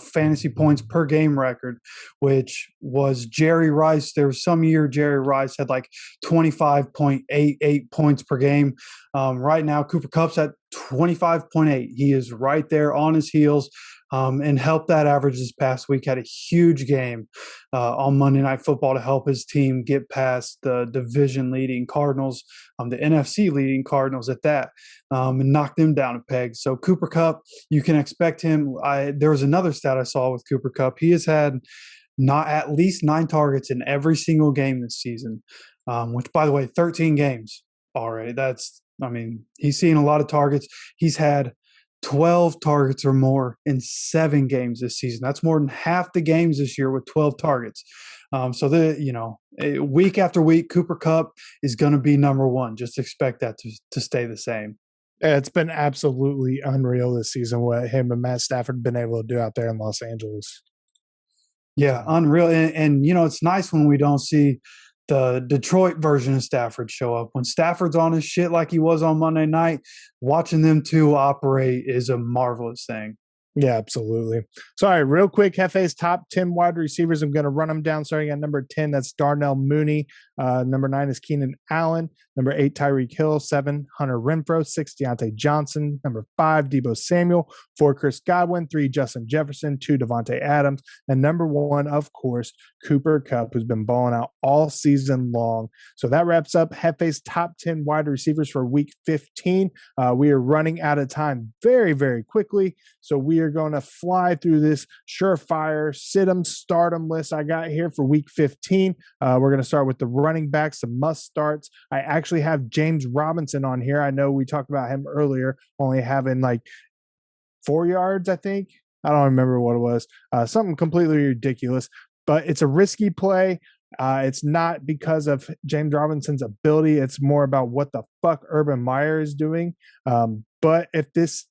fantasy points per game record, which was Jerry Rice. There was some year Jerry Rice had like 25.88 points per game. Right now, Cooper Kupp's at 25.8. He is right there on his heels and helped that average this past week. Had a huge game on Monday Night Football to help his team get past the division-leading Cardinals, the NFC-leading Cardinals at that, and knock them down a peg. So Cooper Kupp, you can expect him. There was another stat I saw with Cooper Kupp. He has had not at least 9 targets in every single game this season, which, by the way, 13 games already. He's seen a lot of targets. He's had 12 targets or more in 7 games this season. That's more than half the games this year with 12 targets. Week after week, Cooper Kupp is going to be number one. Just expect that to stay the same. It's been absolutely unreal this season what him and Matt Stafford have been able to do out there in Los Angeles. Yeah, unreal. And it's nice when we don't see the Detroit version of Stafford show up. When Stafford's on his shit like he was on Monday night, watching them two operate is a marvelous thing. Yeah, absolutely. Sorry, real quick, Jeffe's top 10 wide receivers. I'm going to run them down starting at number 10. That's Darnell Mooney. Number 9 is Keenan Allen. Number 8, Tyree Kill. 7, Hunter Renfro. 6, Deontay Johnson. Number 5, Devo Samuel. 4, Chris Godwin. 3, Justin Jefferson. 2, Davante Adams. And number 1, of course, Cooper Kupp, who's been balling out all season long. So that wraps up Jefe's top 10 wide receivers for week 15. We are running out of time very, very quickly. So we are going to fly through this surefire sit-em, start-em list I got here for week 15. We're going to start with the running backs, some must-starts. I actually have James Robinson on here. I know we talked about him earlier, only having like 4 yards, I think. I don't remember what it was. Something completely ridiculous, but it's a risky play. It's not because of James Robinson's ability. It's more about what the fuck Urban Meyer is doing. But if this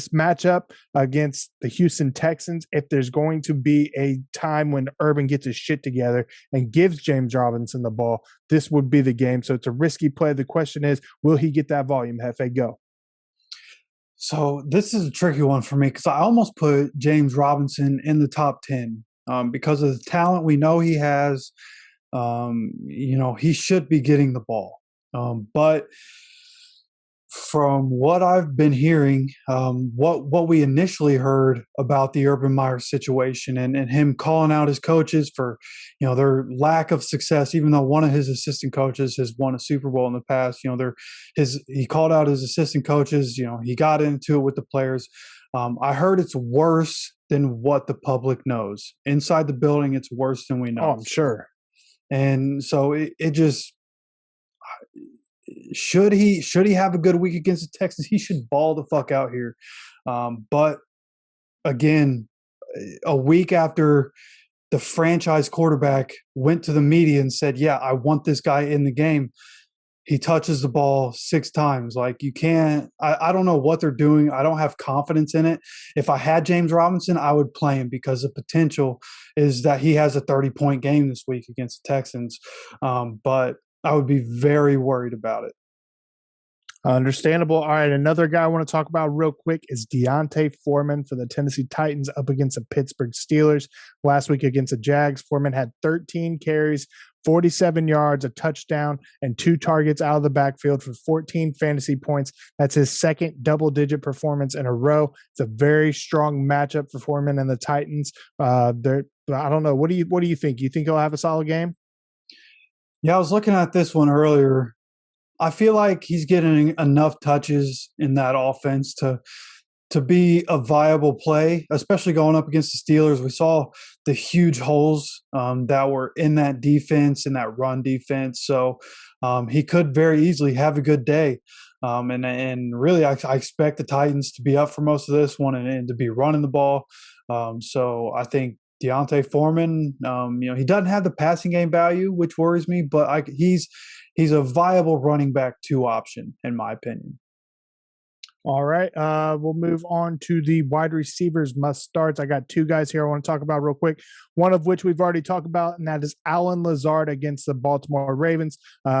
matchup against the Houston Texans, if there's going to be a time when Urban gets his shit together and gives James Robinson the ball, this would be the game. So it's a risky play. The question is, will he get that volume? Jefe, go. So this is a tricky one for me because I almost put James Robinson in the top 10 because of the talent we know he has. He should be getting the ball. But from what I've been hearing, what we initially heard about the Urban Meyer situation and him calling out his coaches for, their lack of success, even though one of his assistant coaches has won a Super Bowl in the past, he called out his assistant coaches, he got into it with the players. I heard it's worse than what the public knows. Inside the building, it's worse than we know. Oh, I'm sure. And so it just – should he have a good week against the Texans? He should ball the fuck out here. But again, a week after the franchise quarterback went to the media and said, yeah, I want this guy in the game, he touches the ball 6 times. Like, you can't – I don't know what they're doing. I don't have confidence in it. If I had James Robinson, I would play him because the potential is that he has a 30-point game this week against the Texans. But I would be very worried about it. Understandable. All right, another guy I want to talk about real quick is Deontay Foreman for the Tennessee Titans up against the Pittsburgh Steelers. Last week against the Jags, Foreman had 13 carries, 47 yards, a touchdown, and 2 targets out of the backfield for 14 fantasy points. That's his second double-digit performance in a row. It's a very strong matchup for Foreman and the Titans. I don't know. What do you think? You think he'll have a solid game? Yeah, I was looking at this one earlier. I feel like he's getting enough touches in that offense to be a viable play, especially going up against the Steelers. We saw the huge holes that were in that defense, in that run defense. So he could very easily have a good day. And really, I expect the Titans to be up for most of this one and to be running the ball. So I think Deontay Foreman, he doesn't have the passing game value, which worries me, but he's a viable running back 2 option, in my opinion. All right. We'll move on to the wide receivers must starts. I got two guys here I want to talk about real quick. One of which we've already talked about, and that is Allen Lazard against the Baltimore Ravens.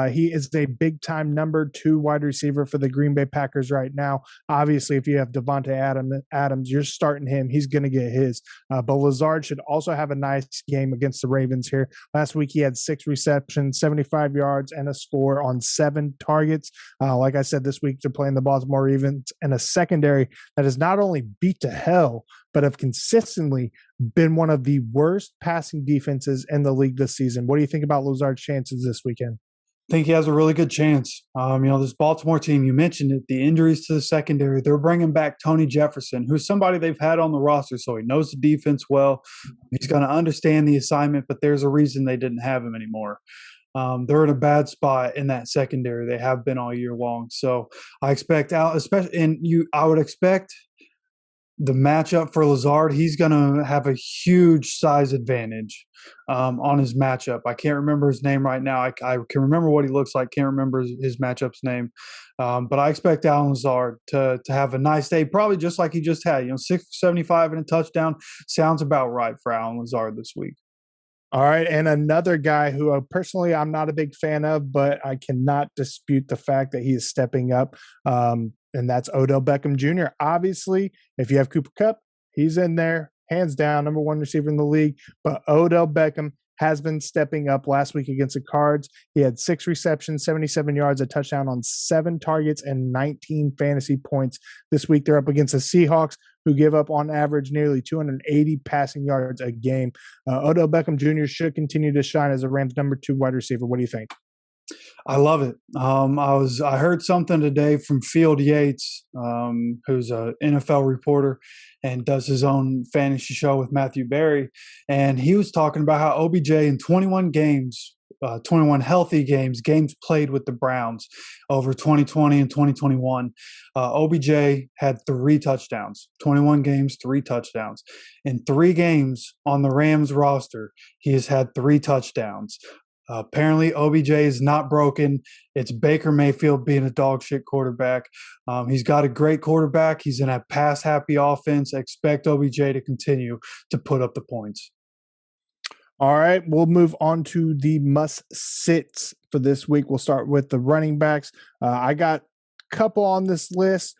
He is a big time number 2 wide receiver for the Green Bay Packers right now. Obviously, if you have Devontae Adams, you're starting him. He's going to get his. But Lazard should also have a nice game against the Ravens here. Last week, he had 6 receptions, 75 yards, and a score on 7 targets. Like I said, this week they're playing the Baltimore Ravens and a secondary that is not only beat to hell, but have consistently been one of the worst passing defenses in the league this season. What do you think about Lazard's chances this weekend? I think he has a really good chance. This Baltimore team, you mentioned it, the injuries to the secondary, they're bringing back Tony Jefferson, who's somebody they've had on the roster, so he knows the defense well. He's going to understand the assignment, but there's a reason they didn't have him anymore. They're in a bad spot in that secondary. They have been all year long. So I expect I would expect the matchup for Lazard, he's going to have a huge size advantage on his matchup. I can't remember his name right now. I can remember what he looks like. Can't remember his matchup's name. But I expect Allen Lazard to have a nice day, probably just like he just had. 675 and a touchdown sounds about right for Allen Lazard this week. All right, and another guy who personally I'm not a big fan of, but I cannot dispute the fact that he is stepping up, and that's Odell Beckham Jr. Obviously, if you have Cooper Kupp, he's in there, hands down, number 1 receiver in the league. But Odell Beckham has been stepping up. Last week against the Cards, he had 6 receptions, 77 yards, a touchdown on 7 targets, and 19 fantasy points. This week they're up against the Seahawks, who give up on average nearly 280 passing yards a game. Odell Beckham Jr. should continue to shine as a Rams number 2 wide receiver. What do you think? I love it. I heard something today from Field Yates, who's an NFL reporter and does his own fantasy show with Matthew Berry, and he was talking about how OBJ in 21 games, 21 healthy games played with the Browns over 2020 and 2021. OBJ had 3 touchdowns, 21 games, 3 touchdowns. In 3 games on the Rams roster, he has had 3 touchdowns. Apparently, OBJ is not broken. It's Baker Mayfield being a dog shit quarterback. He's got a great quarterback. He's in a pass-happy offense. I expect OBJ to continue to put up the points. All right, we'll move on to the must-sits for this week. We'll start with the running backs. I got a couple on this list.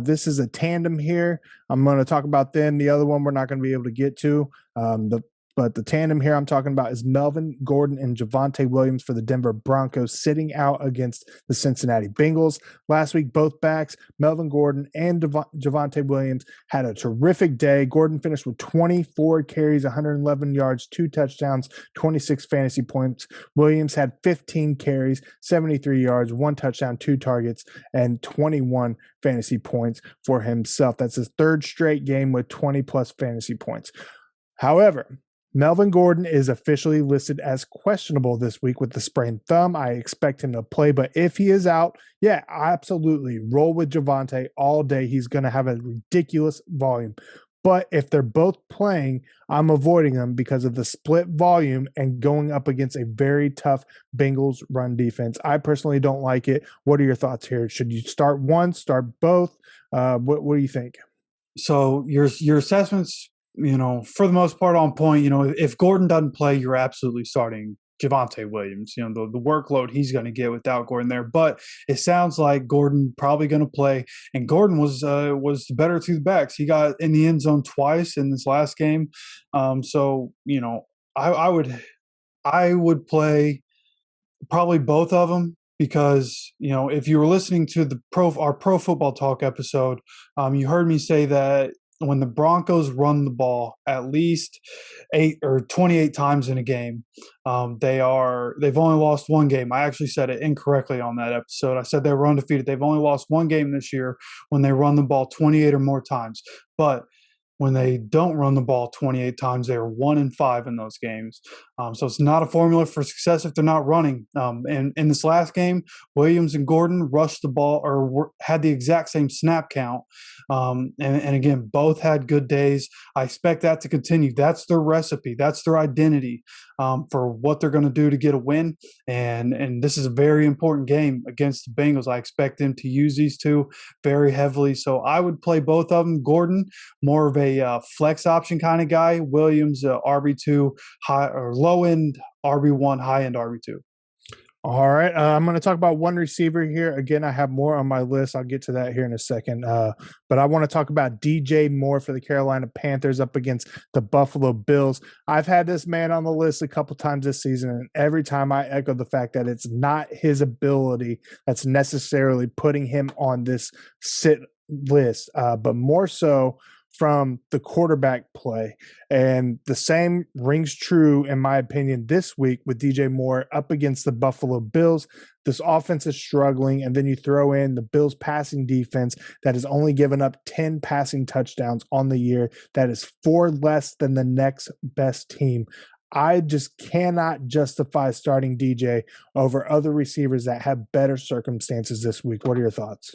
This is a tandem here. I'm going to talk about them. The other one we're not going to be able to get to. But the tandem here I'm talking about is Melvin Gordon and Javonte Williams for the Denver Broncos, sitting out against the Cincinnati Bengals. Last week, both backs, Melvin Gordon and Javonte Williams, had a terrific day. Gordon finished with 24 carries, 111 yards, 2 touchdowns, 26 fantasy points. Williams had 15 carries, 73 yards, 1 touchdown, 2 targets, and 21 fantasy points for himself. That's his 3rd straight game with 20-plus fantasy points. However, Melvin Gordon is officially listed as questionable this week with the sprained thumb. I expect him to play, but if he is out, yeah, absolutely. Roll with Javonte all day. He's going to have a ridiculous volume. But if they're both playing, I'm avoiding them because of the split volume and going up against a very tough Bengals run defense. I personally don't like it. What are your thoughts here? Should you start one, start both? What do you think? So your assessments, for the most part on point. If Gordon doesn't play, you're absolutely starting Javonte Williams. The workload he's going to get without Gordon there. But it sounds like Gordon probably going to play, and Gordon was the better 2 backs. He got in the end zone twice in this last game. So I would play probably both of them. Because, if you were listening to our Pro Football Talk episode, you heard me say that when the Broncos run the ball at least 8 or 28 times in a game, they've only lost 1 game. I actually said it incorrectly on that episode. I said they were undefeated. They've only lost 1 game this year when they run the ball 28 or more times. But when they don't run the ball 28 times, they are 1-5 in those games. So it's not a formula for success if they're not running. And in this last game, Williams and Gordon rushed the ball or had the exact same snap count. And again, both had good days. I expect that to continue. That's their recipe. That's their identity for what they're going to do to get a win. And this is a very important game against the Bengals. I expect them to use these two very heavily. So I would play both of them. Gordon, more of a flex option kind of guy. Williams, RB2, high or low end RB1, high end RB2. All right. I'm going to talk about one receiver here. Again, I have more on my list. I'll get to that here in a second. But I want to talk about DJ Moore for the Carolina Panthers up against the Buffalo Bills. I've had this man on the list a couple times this season, and every time I echo the fact that it's not his ability that's necessarily putting him on this sit list, but more so from the quarterback play. And the same rings true, in my opinion, this week with DJ Moore up against the Buffalo Bills. This offense is struggling, and then you throw in the Bills passing defense that has only given up 10 passing touchdowns on the year. That is 4 less than the next best team. I just cannot justify starting DJ over other receivers that have better circumstances this week. What are your thoughts?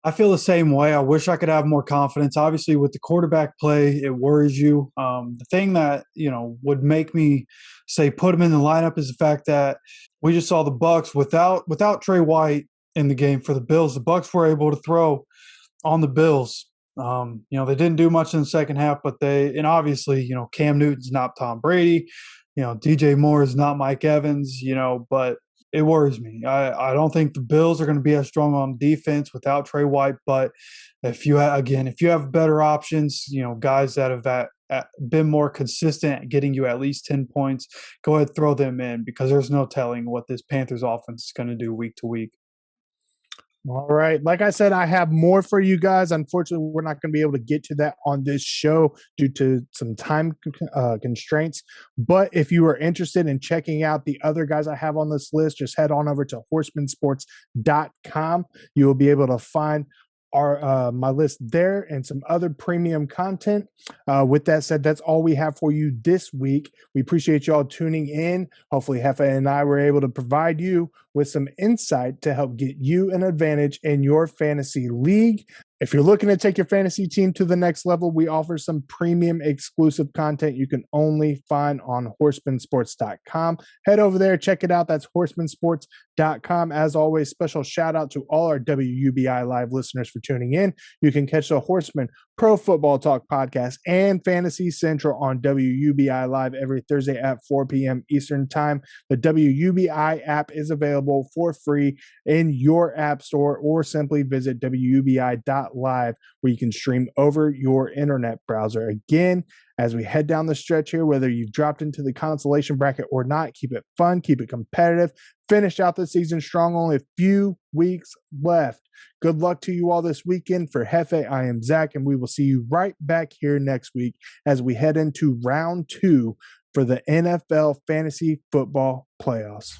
I feel the same way. I wish I could have more confidence. Obviously, with the quarterback play, it worries you. The thing that would make me say put him in the lineup is the fact that we just saw the Bucs without Trey White in the game for the Bills. The Bucs were able to throw on the Bills. They didn't do much in the second half, but obviously, Cam Newton's not Tom Brady. DJ Moore is not Mike Evans. But it worries me. I don't think the Bills are going to be as strong on defense without Trey White. But if you have better options, guys that have been more consistent at getting you at least 10 points, go ahead, throw them in, because there's no telling what this Panthers offense is going to do week to week. All right. Like I said, I have more for you guys. Unfortunately, we're not going to be able to get to that on this show due to some time constraints. But if you are interested in checking out the other guys I have on this list, just head on over to horsemansports.com. You will be able to find my list there and some other premium content. With that said, that's all we have for you this week. We appreciate you all tuning in. Hopefully Jeffe and I were able to provide you with some insight to help get you an advantage in your fantasy league. If you're looking to take your fantasy team to the next level, we offer some premium exclusive content you can only find on horsemansports.com. Head over there, check it out. That's horsemansports.com. As always, special shout out to all our WUBI Live listeners for tuning in. You can catch the Horsemen Pro Football Talk podcast and Fantasy Central on WUBI Live every Thursday at 4 p.m. Eastern Time. The WUBI app is available for free in your app store, or simply visit WUBI.live where you can stream over your internet browser. Again, as we head down the stretch here, whether you've dropped into the consolation bracket or not, keep it fun, keep it competitive, finish out the season strong. Only a few weeks left. Good luck to you all this weekend. For Jeffe, I am Zach, and we will see you right back here next week as we head into round 2 for the NFL Fantasy Football Playoffs.